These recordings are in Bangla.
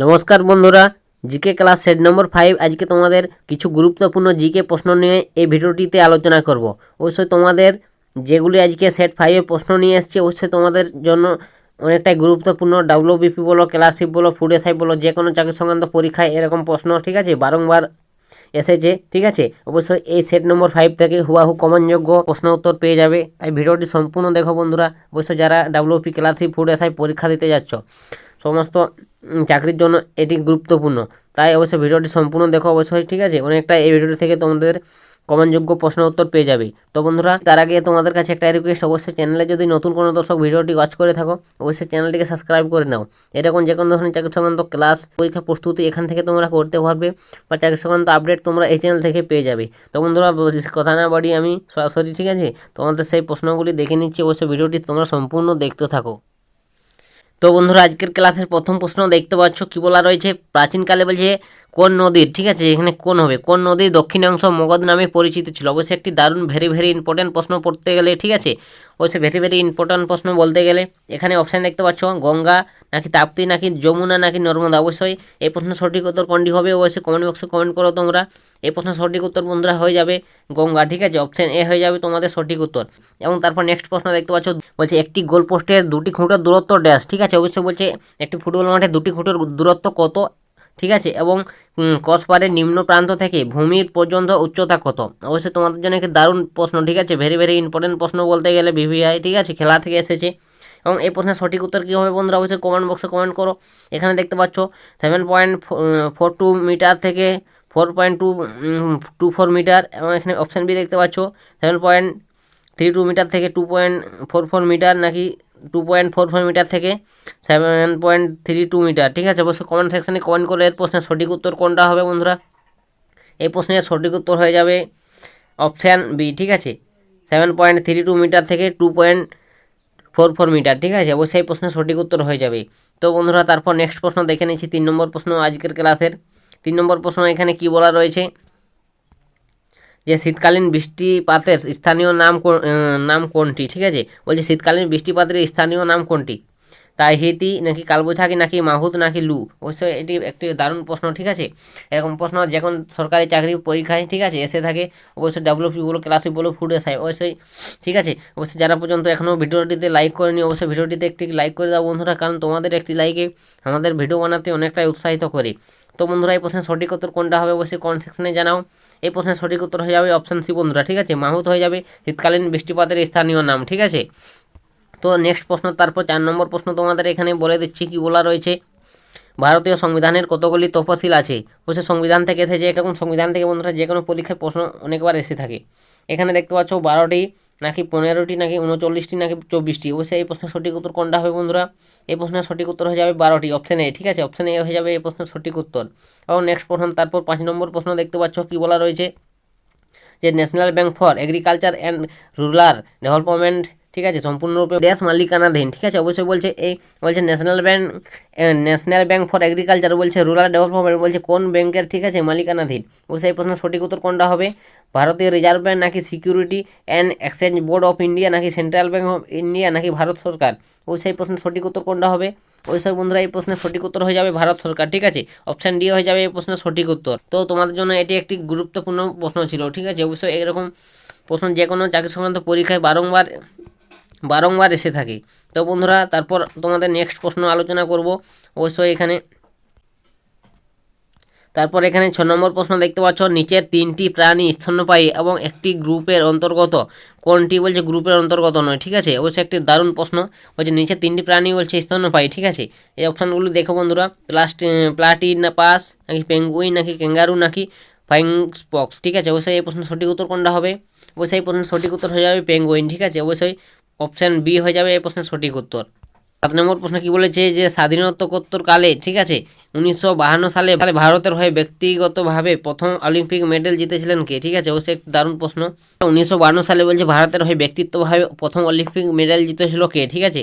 নমস্কার বন্ধুরা, জিকে ক্লাস সেট নম্বর 5 আজকে তোমাদের কিছু গুরুত্বপূর্ণ জিকে প্রশ্ন নিয়ে এই ভিডিওটিতে আলোচনা করব। অবশ্যই তোমাদের যেগুলি আজকে সেট 5-এ প্রশ্ন নিয়ে এসেছে অবশ্যই তোমাদের জন্য অনেকটাই গুরুত্বপূর্ণ। ডাব্লিউবিপি বলো, ক্লাসিক বলো, ফুড এসআই বলো, যে কোনো চাকরি সংক্রান্ত পরীক্ষায় এরকম প্রশ্ন ঠিক আছে বারংবার এসেছে। ঠিক আছে, অবশ্যই এই সেট নম্বর 5 থেকে হুবাহু কমনযোগ্য প্রশ্ন উত্তর পেয়ে যাবে, তাই ভিডিওটি সম্পূর্ণ দেখো বন্ধুরা। অবশ্যই যারা ডাব্লিউপি, ক্লাসিক, ফুড এসআই পরীক্ষা দিতে যাচ্ছ সমস্ত চাকরির জন্য এটি গুরুত্বপূর্ণ, তাই অবশ্যই ভিডিওটি সম্পূর্ণ দেখো অবশ্যই। ঠিক আছে, অনেকটা এই ভিডিওটি থেকে তোমাদের কমনযোগ্য প্রশ্ন উত্তর পেয়ে যাবে। তো বন্ধুরা, তার আগে তোমাদের কাছে একটা রিকোয়েস্ট, অবশ্যই চ্যানেলে যদি নতুন কোনো দর্শক ভিডিওটি ওয়াচ করে থাকো অবশ্যই চ্যানেলটিকে সাবস্ক্রাইব করে নাও। এরকম যে কোনো ধরনের চাকরি সংক্রান্ত ক্লাস, পরীক্ষা প্রস্তুতি এখান থেকে তোমরা করতে পারবে, বা চাকরি সংক্রান্ত আপডেট তোমরা এই চ্যানেল থেকে পেয়ে যাবে। তো বন্ধুরা, কথা না বাড়ি আমি সরাসরি ঠিক আছে তোমাদের সেই প্রশ্নগুলি দেখে নিচ্ছি, অবশ্যই ভিডিওটি তোমরা সম্পূর্ণ দেখতে থাকো। তো বন্ধুরা, আজকের ক্লাসের প্রথম প্রশ্ন দেখতে পাচ্ছ কি বলা রয়েছে, প্রাচীনকালে বলছে কোন নদীর, ঠিক আছে এখানে কোন হবে, কোন নদীর দক্ষিণ অংশ মগধ নামে পরিচিত ছিল। অবশ্যই একটি দারুণ ভেরি ইম্পর্টেন্ট প্রশ্ন পড়তে গেলে, ঠিক আছে অবশ্যই ভেরি ইম্পর্টেন্ট প্রশ্ন বলতে গেলে এখানে অপশান দেখতে পাচ্ছ, গঙ্গা নাকি তাপ্তি নাকি যমুনা নাকি নর্মদা। অবশ্যই এই প্রশ্নের সঠিক উত্তর কোনটি হবে অবশ্যই কমেন্ট বক্সে কমেন্ট করো তোমরা। এই প্রশ্নের সঠিক উত্তর বন্ধুরা হয়ে যাবে গঙ্গা, ঠিক আছে অপশান এ হয়ে যাবে তোমাদের সঠিক উত্তর। এবং তারপর নেক্সট প্রশ্ন দেখতে পাচ্ছ, বলছে একটি গোল পোস্টের দুটি খুঁটার দূরত্ব ড্যাশ, ঠিক আছে অবশ্যই বলছে একটি ফুটবল মাঠে দুটি খুঁটার দূরত্ব কত, ঠিক আছে এবং ক্রসবারের নিম্ন প্রান্ত থেকে ভূমির পর্যন্ত উচ্চতা কত। অবশ্যই তোমাদের জন্য একটি দারুণ প্রশ্ন, ঠিক আছে ভেরি ইম্পর্টেন্ট প্রশ্ন বলতে গেলে ভিভিআই, ঠিক আছে খেলা থেকে এসেছে। এবং এই প্রশ্নের সঠিক উত্তর কী হবে বন্ধুরা অবশ্যই কমেন্ট বক্সে কমেন্ট করো। এখানে দেখতে পাচ্ছ 7.42 মিটার থেকে 4.24 মিটার, এবং এখানে অপশান বি দেখতে পাচ্ছ 7.32 মিটার থেকে 2.44 মিটার, নাকি 2.44 মিটার থেকে 7.32 মিটার। ঠিক আছে, অবশ্যই কমেন্ট সেকশানে কমেন্ট করে এর প্রশ্নের সঠিক উত্তর কোনটা হবে বন্ধুরা। এই প্রশ্নের সঠিক উত্তর হয়ে যাবে অপশান বি, ঠিক আছে 7.32 মিটার থেকে 2.44 মিটার, ঠিক আছে অবশ্যই এই প্রশ্নের সঠিক উত্তর হয়ে যাবে। তো বন্ধুরা, তারপর নেক্সট প্রশ্ন দেখে নিচ্ছি 3 নম্বর প্রশ্ন আজকের ক্লাসের। 3 নম্বর প্রশ্ন এখানে কি বলা রয়েছে, যে শীতকালীন বৃষ্টিপাতের স্থানীয় নাম কোনটি, ঠিক আছে বলছে শীতকালীন বৃষ্টিপাতের স্থানীয় নাম কোনটি, তাহিতি নাকি কালবৈশাখী নাকি মাহুত নাকি লু। অবশ্যই এটি একটি দারুণ প্রশ্ন, ঠিক আছে এরকম প্রশ্ন যে কোনো সরকারি চাকরির পরীক্ষায় ঠিক আছে এসে থাকে। অবশ্যই ডাব্লিউপি বলো, ক্লাসিক বলো, ফুড এসআই অবশ্যই, ঠিক আছে অবশ্যই যারা পর্যন্ত এখনও ভিডিওটিতে লাইক করেনি অবশ্যই ভিডিওটিতে একটি লাইক করে দাও বন্ধুরা, কারণ তোমাদের একটি লাইকে আমাদের ভিডিও বানাতে অনেকটাই উৎসাহিত করে। তো বন্ধুরা, এই প্রশ্নের সঠিক উত্তর কোনটা হবে অবশ্যই কমেন্ট সেকশনে জানাও। এই প্রশ্নের সঠিক উত্তর হয়ে যাবে অপশান সি বন্ধুরা, ঠিক আছে মাহুত হয়ে যাবে শীতকালীন বৃষ্টিপাতের স্থানীয় নাম, ঠিক আছে। তো নেক্সট প্রশ্ন, তারপর 4 নম্বর প্রশ্ন তোমাদের এখানে বলে দিচ্ছি কি বলা রয়েছে, ভারতীয় সংবিধানের কতগুলি তফসিল আছে। অবশ্যই সংবিধান থেকে এসেছে, এরকম সংবিধান থেকে বন্ধুরা যে কোনো পরীক্ষায় প্রশ্ন অনেকবার এসে থাকে। এখানে দেখতে পাচ্ছ 12টি নাকি 15টি নাকি 39টি নাকি 24টি। অবশ্যই এই প্রশ্নের সঠিক উত্তর কোনটা হবে বন্ধুরা, এই প্রশ্নের সঠিক উত্তর হয়ে যাবে 12টি, অপশান এ, ঠিক আছে অপশান এ হয়ে যাবে এই প্রশ্নের সঠিক উত্তর। এবং নেক্সট প্রশ্ন, তারপর 5 নম্বর প্রশ্ন দেখতে পাচ্ছ কি বলা রয়েছে, যে national bank for agriculture and rural development, ঠিক আছে সম্পূর্ণরূপে দেশ মালিকানাধীন, ঠিক আছে অবশ্যই বলছে এই বলছে ন্যাশনাল ব্যাংক ফর এগ্রিকালচার বলছে রুরাল ডেভেলপমেন্ট বলছে কোন ব্যাংকের, ঠিক আছে মালিকানাধীন। অবশ্যই এই প্রশ্নের সঠিক উত্তর কোনটা হবে, ভারতীয় রিজার্ভ ব্যাংক নাকি security and exchange board of India নাকি সেন্ট্রাল ব্যাংক অফ ইন্ডিয়া নাকি ভারত সরকার। অবশ্যই এই প্রশ্নের সঠিক উত্তর কোনটা হবে, অবশ্যই বন্ধুরা এই প্রশ্নের সঠিক উত্তর হয়ে যাবে ভারত সরকার, ঠিক আছে অপশান ডি হয়ে যাবে এই প্রশ্নের সঠিক উত্তর। তো তোমাদের জন্য এটি একটি গুরুত্বপূর্ণ প্রশ্ন ছিল, ঠিক আছে অবশ্যই এরকম প্রশ্ন যে কোনো চাকরি সংক্রান্ত পরীক্ষায় বারংবার এসে থাকে। তো বন্ধুরা, তারপর তোমাদের নেক্সট প্রশ্ন আলোচনা করব অবশ্যই এখানে। তারপর এখানে 6 নম্বর প্রশ্ন দেখতে পাচ্ছ, নিচের 3টি প্রাণী স্তন্যপায়ী এবং একটি গ্রুপের অন্তর্গত কোনটি, বলছে গ্রুপের অন্তর্গত নয়, ঠিক আছে অবশ্যই একটি দারুণ প্রশ্ন। বলছে নিচের 3টি প্রাণী বলছে স্তন্যপায়ী, ঠিক আছে এই অপশানগুলো দেখো বন্ধুরা, প্লাটিনাপাস নাকি পেঙ্গুইন নাকি ক্যাঙ্গারু নাকি ফাইংস্পক্স, ঠিক আছে অবশ্যই এই প্রশ্নের সঠিক উত্তর কোনটা হবে, অবশ্যই এই প্রশ্নের সঠিক উত্তর হয়ে যাবে পেঙ্গুইন, ঠিক আছে অবশ্যই অপশান বি হয়ে যাবে এই প্রশ্নের সঠিক উত্তর। 7 নম্বর প্রশ্ন কি বলেছে, যে স্বাধীনোত্তর কালে, ঠিক আছে 1952 সালে ভারতের হয়ে ব্যক্তিগতভাবে প্রথম অলিম্পিক মেডেল জিতেছিলেন কে, ঠিক আছে অবশ্যই একটি দারুণ প্রশ্ন। 1952 সালে বলছে ভারতের হয়ে ব্যক্তিত্বভাবে প্রথম অলিম্পিক মেডেল জিতেছিল কে, ঠিক আছে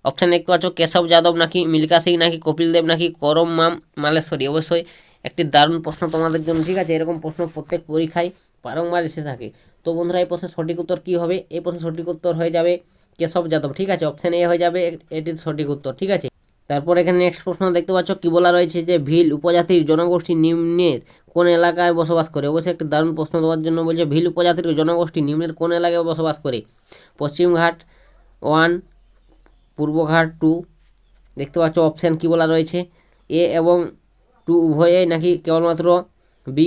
অপশান দেখতে পাচ্ছ কেশব যাদব নাকি মিল্খা সিং নাকি কপিল দেব নাকি করম মালেশ্বরী। অবশ্যই একটি দারুণ প্রশ্ন তোমাদের জন্য, ঠিক আছে এরকম প্রশ্ন প্রত্যেক পরীক্ষায় বারংবার এসে থাকে। তো বন্ধুরা, এই প্রশ্নের সঠিক উত্তর কী হবে, এই প্রশ্নের সঠিক উত্তর হয়ে যাবে কেশব যাদব, ঠিক আছে অপশান এ হয়ে যাবে এটির সঠিক উত্তর, ঠিক আছে। তারপর এখানে নেক্সট প্রশ্ন দেখতে পাচ্ছ কি বলা রয়েছে যে ভিল উপজাতির জনগোষ্ঠী নিম্নের কোন এলাকায় বসবাস করে। অবশ্যই একটি দারুণ প্রশ্ন দেওয়ার জন্য বলছে ভিল উপজাতির জনগোষ্ঠী নিম্নের কোন এলাকায় বসবাস করে। পশ্চিমঘাট 1, পূর্বঘাট 2। দেখতে পাচ্ছ অপশান কি বলা রয়েছে, এ এবং 2 উভয়েই নাকি কেবলমাত্র বি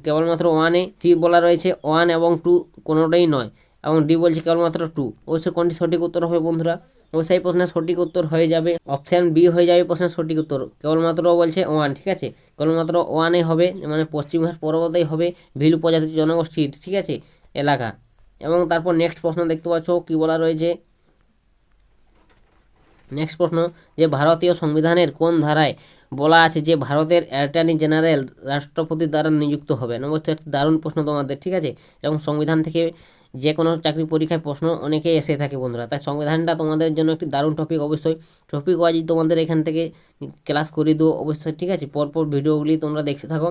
কেবলমাত্র 1-এ, সি বলা রয়েছে 1 এবং 2 কোনোটাই নয়, এবং ডি বলছে কেবলমাত্র 2। অবশ্যই কোনটি সঠিক উত্তর হবে বন্ধুরা? অবশ্যই এই প্রশ্নের সঠিক উত্তর হয়ে যাবে অপশান বি হয়ে যাবে প্রশ্নের সঠিক উত্তর। কেবলমাত্র বলছে 1, ঠিক আছে, কেবলমাত্র 1-এ হবে, মানে পশ্চিমঘাট পর্বতেই হবে ভিল উপজাতির জনগোষ্ঠীর, ঠিক আছে, এলাকা। এবং তারপর নেক্সট প্রশ্ন দেখতে পাচ্ছ কি বলা রয়েছে। নেক্সট প্রশ্ন যে ভারতীয় সংবিধানের কোন ধারায় বলা আছে যে ভারতের অ্যাটর্নি জেনারেল রাষ্ট্রপতির দ্বারা নিযুক্ত হবেন। অবশ্যই একটি দারুণ প্রশ্ন তোমাদের, ঠিক আছে, এবং সংবিধান থেকে যে কোনো চাকরি পরীক্ষায় প্রশ্ন অনেকেই এসে থাকে বন্ধুরা, তাই সংবিধানটা তোমাদের জন্য একটি দারুণ টপিক। অবশ্যই টপিক ওয়াইজ তোমাদের এখান থেকে ক্লাস করে দেবো অবশ্যই, ঠিক আছে, পরপর ভিডিওগুলি তোমরা দেখতে থাকো।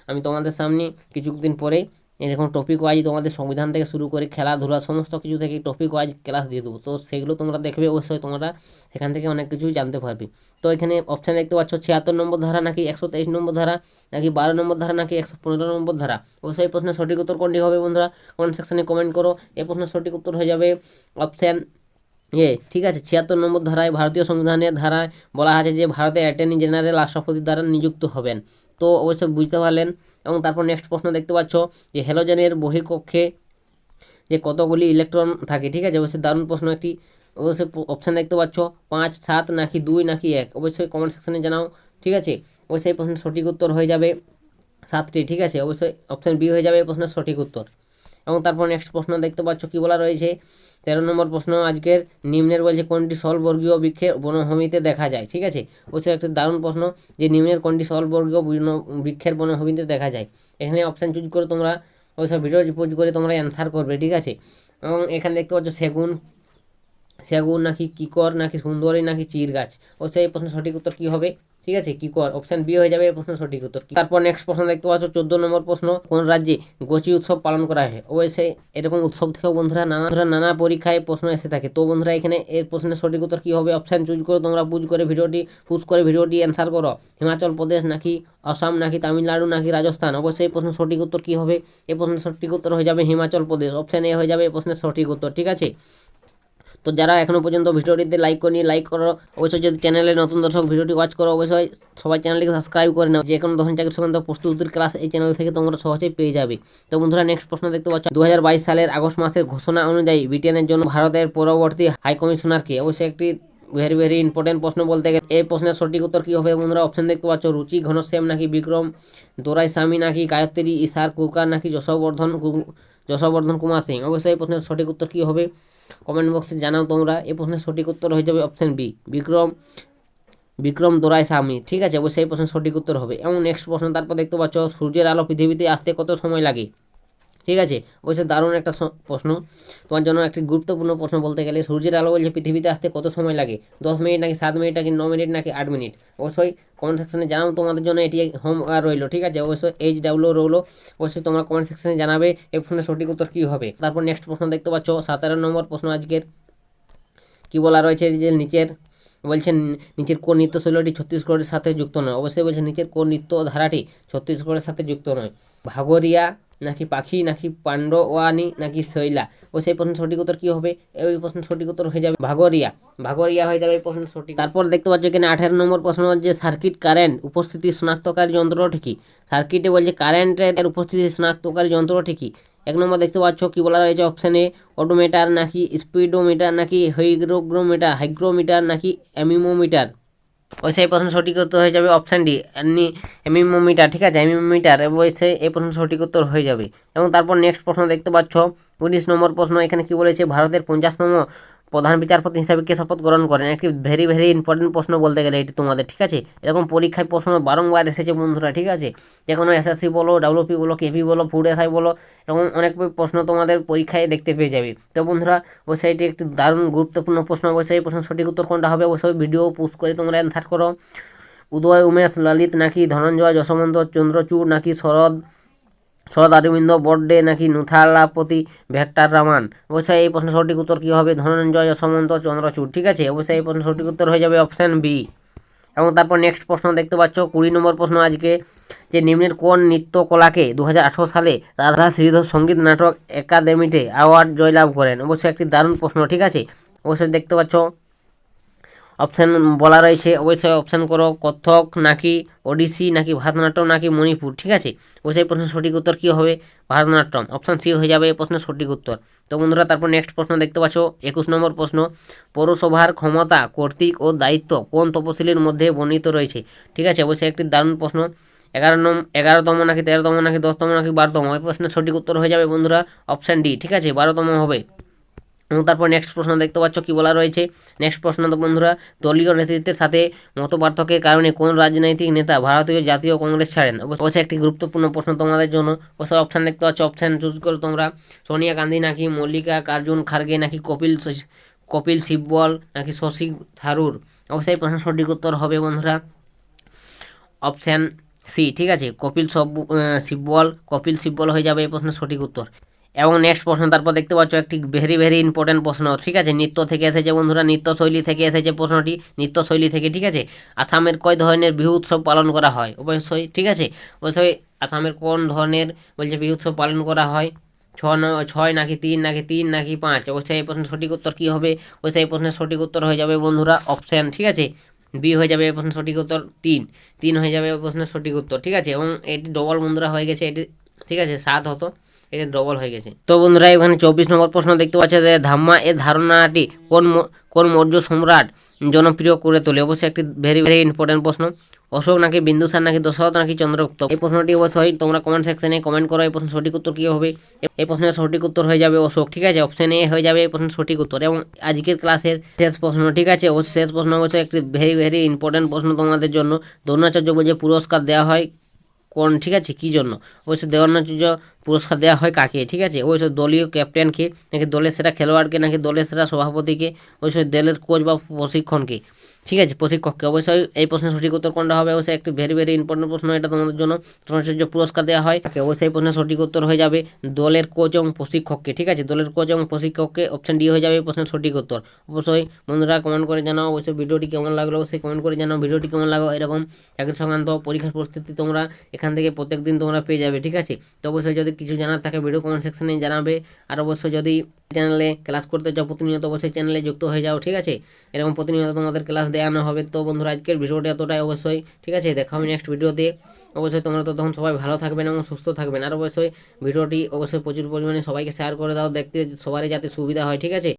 আমি তোমাদের সামনে কিছুদিন পরেই এরকম টপিক ওয়াইজ তোমাদের সংবিধান থেকে শুরু করে খেলাধুলা সমস্ত কিছু থেকে টপিক ওয়াইজ ক্লাস দিয়ে দেবো, তো সেগুলো তোমরা দেখবে অবশ্যই, তোমরা সেখান থেকে অনেক কিছুই জানতে পারবে। তো এখানে অপশান দেখতে পাচ্ছ 76 নম্বর ধারা নাকি 123 নম্বর ধারা নাকি 12 নম্বর ধারা নাকি 115 নম্বর ধারা। অবশ্যই এই প্রশ্নের সঠিক উত্তর কোনটি হবে বন্ধুরা? কমেন্ট সেকশনে কমেন্ট করো। এই প্রশ্নের সঠিক উত্তর হয়ে যাবে অপশান এ, ঠিক আছে। 76 নম্বর ধারায় ভারতীয় সংবিধানের ধারায় বলা আছে যে ভারতের অ্যাটর্নি জেনারেল রাষ্ট্রপতির দ্বারা নিযুক্ত হবেন। তো অবশ্যই বুঝতে পারলেন। এবং তারপর নেক্সট প্রশ্ন দেখতে পাচ্ছ যে হ্যালোজেনের বহির্কক্ষে যে কতগুলি ইলেকট্রন থাকে, ঠিক আছে, অবশ্যই দারুণ প্রশ্ন একটি। অবশ্যই অপশান দেখতে পাচ্ছ 5, 7 নাকি 2 নাকি 1। অবশ্যই কমেন্ট সেকশনে জানাও, ঠিক আছে। অবশ্যই এই প্রশ্নের সঠিক উত্তর হয়ে যাবে 7টি, ঠিক আছে, অবশ্যই অপশান বি হয়ে যাবে এই প্রশ্নের সঠিক উত্তর। এবং তারপর নেক্সট প্রশ্ন দেখতে পাচ্ছ কি বলা রয়েছে 13 নম্বর প্রশ্ন আজকের, নিম্নের বলছে কোনটি স্থলবর্গীয় বৃক্ষের বনভূমিতে দেখা যায়, ঠিক আছে। অবশ্যই একটা দারুণ প্রশ্ন যে নিম্নের কোনটি স্থলবর্গীয় বৃক্ষের বনভূমিতে দেখা যায়। এখানে অপশান চুজ করে তোমরা অবশ্যই ভিডিও চুজ করে তোমরা অ্যান্সার করবে, ঠিক আছে। এবং এখানে দেখতে পাচ্ছ সেগুন নাকি কিকর নাকি সুন্দরী নাকি চির গাছ। অবশ্যই এই প্রশ্নের সঠিক উত্তর কী হবে, ঠিক আছে, কিকর, অপশান বি হয়ে যাবে এই প্রশ্নের সঠিক উত্তর। তারপর নেক্সট প্রশ্ন দেখতে পাচ্ছ 14 নম্বর প্রশ্ন, কোন রাজ্যে গোচি উৎসব পালন করা হয়। অবশ্যই এরকম উৎসব থেকেও বন্ধুরা নানা পরীক্ষায় প্রশ্ন এসে থাকে। তো বন্ধুরা এখানে এর প্রশ্নের সঠিক উত্তর কী হবে, অপশান চুজ করে তোমরা পুজ করে ভিডিওটি অ্যান্সার করো। হিমাচল প্রদেশ নাকি আসাম নাকি তামিলনাড়ু নাকি রাজস্থান। অবশ্যই এই প্রশ্নের সঠিক উত্তর কী হবে, এই প্রশ্নের সঠিক উত্তর হয়ে যাবে হিমাচল প্রদেশ, অপশান এ হয়ে যাবে এই প্রশ্নের সঠিক উত্তর, ঠিক আছে। তো যারা এখনও পর্যন্ত ভিডিওটিতে লাইক করেনি লাইক করো। অবশ্যই যদি চ্যানেলে নতুন দর্শক ভিডিওটি ওয়াচ করো অবশ্যই সবাই চ্যানেলটিকে সাবস্ক্রাইব করে নাও। যে কোনো ধরনের চাকরির সংক্রান্ত প্রস্তুতির ক্লাস এই চ্যানেল থেকে তোমরা সহজেই পেয়ে যাবে। তো বন্ধুরা নেক্সট প্রশ্ন দেখতে পাচ্ছ 2022 সালের আগস্ট মাসের ঘোষণা অনুযায়ী ব্রিটেনের জন্য ভারতের পরবর্তী হাই কমিশনার কে। অবশ্যই একটি ভেরি ইম্পর্টেন্ট প্রশ্ন বলতে গেলে এই প্রশ্নের সঠিক উত্তর কী হবে বন্ধুরা? অপশন দেখতে পাচ্ছ রুচি ঘনশ্যাম নাকি বিক্রম দোরাইস্বামী নাকি গায়ত্রী ইসার কুকার নাকি যশবর্ধন কুমার সিং। অবশ্যই এই প্রশ্নের সঠিক উত্তর কী হবে কমেন্ট বক্সে জানাও তোমরা। এই প্রশ্নের সঠিক উত্তর হয়ে যাবে অপশন বি বিক্রম দোরাইস্বামী, ঠিক আছে, অবশ্যই এই প্রশ্নের সঠিক উত্তর হবে। এবং নেক্সট প্রশ্ন তারপর দেখতে পাচ্ছ সূর্যের আলো পৃথিবীতে আসতে কত সময় লাগে, ঠিক আছে, অবশ্যই দারুণ একটা প্রশ্ন তোমার জন্য, একটি গুরুত্বপূর্ণ প্রশ্ন বলতে গেলে। সূর্যের আলো বলছে পৃথিবীতে আসতে কত সময় লাগে, 10 মিনিট নাকি 7 মিনিট নাকি 9 মিনিট নাকি 8 মিনিট। অবশ্যই কমেন্ট সেকশনে জানাও, তোমাদের জন্য এটি হোমওয়ার্ক রইলো, ঠিক আছে, অবশ্যই HW রইলো। অবশ্যই তোমরা কমেন্ট সেকশনে জানাবে এই প্রশ্নের সঠিক উত্তর কী হবে। তারপর নেক্সট প্রশ্ন দেখতে পাচ্ছ 17 নম্বর প্রশ্ন আজকের কি বলা রয়েছে যে বলছেন নিচের কোন নৃত্যশৈলীটি ছত্তিশগড়ের সাথে যুক্ত নয়। অবশ্যই বলছে নিচের কোন নৃত্য ধারাটি ছত্তিশগড়ের সাথে যুক্ত নয়, ভাগোরিয়া নাকি পাখি নাকি পাণ্ডওয়ানি নাকি শৈলা। ও সেই প্রশ্নের সঠিক উত্তর কী হবে, এই প্রশ্নের সঠিক উত্তর হয়ে যাবে ভাগোরিয়া হয়ে যাবে এই প্রশ্নের সঠিক। তারপর দেখতে পাচ্ছ এখানে 18 নম্বর প্রশ্ন যে সার্কিট কারেন্ট উপস্থিতি শনাক্তকারী যন্ত্রটি কি। সার্কিটে বলছে কারেন্টের উপস্থিতি শনাক্তকারী যন্ত্রটি কি। 1 নম্বর দেখতে পাচ্ছ কি বলা রয়েছে অপশানে অডোমিটার নাকি স্পিডোমিটার নাকি হাইগ্রোমিটার নাকি অ্যামিমোমিটার। ওই সেই প্রশ্ন সঠিক উত্তর হয়ে যাবে অপশান ডি অ্যামিমোমিটার, ঠিক আছে, অ্যামিমোমিটার অবশ্যই এই প্রশ্ন সঠিক উত্তর হয়ে যাবে। এবং তারপর নেক্সট প্রশ্ন দেখতে পাচ্ছ 19 নম্বর প্রশ্ন, এখানে কি বলেছে ভারতের 50তম প্রধান বিচারপতি হিসাবে কে শপথ গ্রহণ করেন। একটি ভেরি ইম্পর্টেন্ট প্রশ্ন বলতে গেলে এটি তোমাদের, ঠিক আছে, এরকম পরীক্ষায় প্রশ্ন বারংবার এসেছে বন্ধুরা, ঠিক আছে, যে কোনো SSC বলো WP বলো KP বলো ফুড SI বলো, এরকম অনেক প্রশ্ন তোমাদের পরীক্ষায় দেখতে পেয়ে যাবে। তো বন্ধুরা অবশ্যই এটি একটি দারুণ গুরুত্বপূর্ণ প্রশ্ন। অবশ্যই এই প্রশ্নের সঠিক উত্তর কোনটা হবে অবশ্যই ভিডিও পোস্ট করে তোমরা অ্যান্সার করো। উদয় উমেশ ললিত নাকি ধনঞ্জয় যশবন্ত চন্দ্রচূড় নাকি শরৎ অরবিন্দ বর্ডে নাকি নুথালাপতি ভেক্টর রামান। অবশ্যই এই প্রশ্নের সঠিক উত্তর কী হবে, ধনঞ্জয় যশবন্ত চন্দ্রচূড়, ঠিক আছে, অবশ্যই এই প্রশ্নের সঠিক উত্তর হয়ে যাবে অপশান বি এবং তারপর নেক্সট প্রশ্ন দেখতে পাচ্ছ 20 নম্বর প্রশ্ন আজকে, যে নিম্নের কোন নৃত্যকলাকে 2018 সালে রাধা শ্রীধর সঙ্গীত নাটক একাডেমিতে অ্যাওয়ার্ড জয়লাভ করেন? অবশ্যই একটি দারুণ প্রশ্ন, ঠিক আছে। অবশ্যই দেখতে পাচ্ছ অপশান বলা রয়েছে, অবশ্যই অপশান করো কত্থক নাকি ওডিসি নাকি ভারতনাট্যম নাকি মণিপুর, ঠিক আছে। অবশ্যই এই প্রশ্নের সঠিক উত্তর কী হবে? ভারতনাট্যম, অপশান সি হয়ে যাবে এই প্রশ্নের সঠিক উত্তর। তো বন্ধুরা তারপর নেক্সট প্রশ্ন দেখতে পাচ্ছ 21 নম্বর প্রশ্ন, পৌরসভার ক্ষমতা, কর্তৃক ও দায়িত্ব কোন তপশিলির মধ্যে বর্ণিত রয়েছে? ঠিক আছে, অবশ্যই একটি দারুণ প্রশ্ন। 11তম নাকি 13তম নাকি 10তম নাকি 12তম, এই প্রশ্নের সঠিক উত্তর হয়ে যাবে বন্ধুরা অপশান ডি, ঠিক আছে, 12তম হবে। এবং তারপর নেক্সট প্রশ্ন দেখতে পাচ্ছ কি বলা রয়েছে। নেক্সট প্রশ্ন তো বন্ধুরা, দলীয় নেতৃত্বের সাথে মতপার্থক্যের কারণে কোন রাজনৈতিক নেতা ভারতীয় জাতীয় কংগ্রেস ছাড়েন? অবশ্যই একটি গুরুত্বপূর্ণ প্রশ্ন তোমাদের জন্য। অবশ্যই অপশান দেখতে পাচ্ছ, অপশান চুজ করো তোমরা, সোনিয়া গান্ধী নাকি মল্লিকার্জুন খার্গে নাকি কপিল সিব্বল নাকি শশী থারুর। অবশ্যই প্রশ্নের সঠিক উত্তর হবে বন্ধুরা অপশান সি, ঠিক আছে, কপিল সিব্বল হয়ে যাবে এই প্রশ্নের সঠিক উত্তর। এবং নেক্সট প্রশ্ন তারপর দেখতে পাচ্ছ একটি ভেরি ইম্পর্টেন্ট প্রশ্ন, ঠিক আছে, নৃত্য থেকে এসেছে বন্ধুরা, নৃত্যশৈলী থেকে এসেছে প্রশ্নটি, নৃত্যশৈলী থেকে, ঠিক আছে। আসামের কয় ধরনের বিহু উৎসব পালন করা হয়? অবশ্যই, ঠিক আছে, অবশ্যই আসামের কোন ধরনের বলছে বিহু উৎসব পালন করা হয়? 6 নাকি 3 নাকি 3 নাকি 5? অবশ্যই এই প্রশ্নের সঠিক উত্তর কী হবে? অবশ্যই এই প্রশ্নের সঠিক উত্তর হয়ে যাবে বন্ধুরা অপশান, ঠিক আছে, বি হয়ে যাবে এই প্রশ্নের সঠিক উত্তর 3 হয়ে যাবে এই প্রশ্নের সঠিক উত্তর, ঠিক আছে। এবং এটি ডবল বন্ধুরা হয়ে গেছে এটি, ঠিক আছে, 7 হতো, এটা ডবল হয়ে গেছে। তো বন্ধুরা এখানে 24 নম্বর প্রশ্ন দেখতে পাচ্ছ যে ধাম্মা এর ধারণাটি কোন মৌর্য সম্রাট জনপ্রিয় করে তোলে? অবশ্যই একটি ভেরি ইম্পর্টেন্ট প্রশ্ন। অশোক নাকি বিন্দুসার নাকি দশরথ নাকি চন্দ্রগুপ্ত? এই প্রশ্নটি অবশ্যই তোমরা কমেন্ট সেকশনে কমেন্ট করো এই প্রশ্নের সঠিক উত্তর কী হবে। এই প্রশ্নের সঠিক উত্তর হয়ে যাবে অশোক, ঠিক আছে, অপশন এ হয়ে যাবে এই প্রশ্নের সঠিক উত্তর। এবং আজকের ক্লাসের শেষ প্রশ্ন, ঠিক আছে, শেষ প্রশ্ন হচ্ছে একটি ভেরি ইম্পর্টেন্ট প্রশ্ন তোমাদের জন্য। দ্রোণাচার্য যে পুরস্কার দেওয়া হয় কোন, ঠিক আছে, কী জন্য? অবশ্যই দ্রোণাচার্য পুরস্কার দেওয়া হয় কাকে? ঠিক আছে, অবশ্যই দলীয় ক্যাপ্টেনকে নাকি দলের সেরা খেলোয়াড়কে নাকি দলের সেরা সভাপতিকে, অবশ্যই দলের কোচ বা প্রশিক্ষণকে, ঠিক আছে, প্রশিক্ষককে। অবশ্যই এই প্রশ্নের সঠিক উত্তর কোনটা হবে? অবশ্যই একটি ভেরি ইম্পর্টেন্ট প্রশ্ন এটা তোমাদের জন্য। দ্রোণাচার্য পুরস্কার দেওয়া হয় তাকে, অবশ্যই এই প্রশ্নের সঠিক উত্তর হয়ে যাবে দলের কোচ এবং প্রশিক্ষককে, ঠিক আছে, দলের কোচ এবং প্রশিক্ষককে, অপশন ডি হয়ে যাবে এই প্রশ্নের সঠিক উত্তর। অবশ্যই বন্ধুরা কমেন্ট করে জানাও অবশ্যই ভিডিওটি কেমন লাগলো, অবশ্যই কমেন্ট করে জানাও ভিডিওটি কেমন লাগলো। এরকম চাকরি সংক্রান্ত পরীক্ষার প্রস্তুতি তোমরা এখান থেকে প্রত্যেকদিন তোমরা পেয়ে যাবে, ঠিক আছে। তো অবশ্যই যদি কিছু জানার থাকে ভিডিও কমেন্ট সেকশনে জানাবে। আর অবশ্যই যদি চ্যানেলে ক্লাস করতে চাও প্রতিনিয়ত অবশ্যই চ্যানেলে যুক্ত হয়ে যাও, ঠিক আছে, এরকম প্রতিনিয়ত তোমাদের ক্লাস দেওয়ানো হবে। তো বন্ধুরা আজকের ভিডিওটি এতটাই অবশ্যই, ঠিক আছে, দেখা হবে নেক্সট ভিডিওতে। অবশ্যই তোমরা তো তখন সবাই ভালো থাকবেন এবং সুস্থ থাকবেন। আর অবশ্যই ভিডিওটি অবশ্যই প্রচুর পরিমাণে সবাইকে শেয়ার করে দাও, দেখতে সবারই যাতে সুবিধা হয়, ঠিক আছে।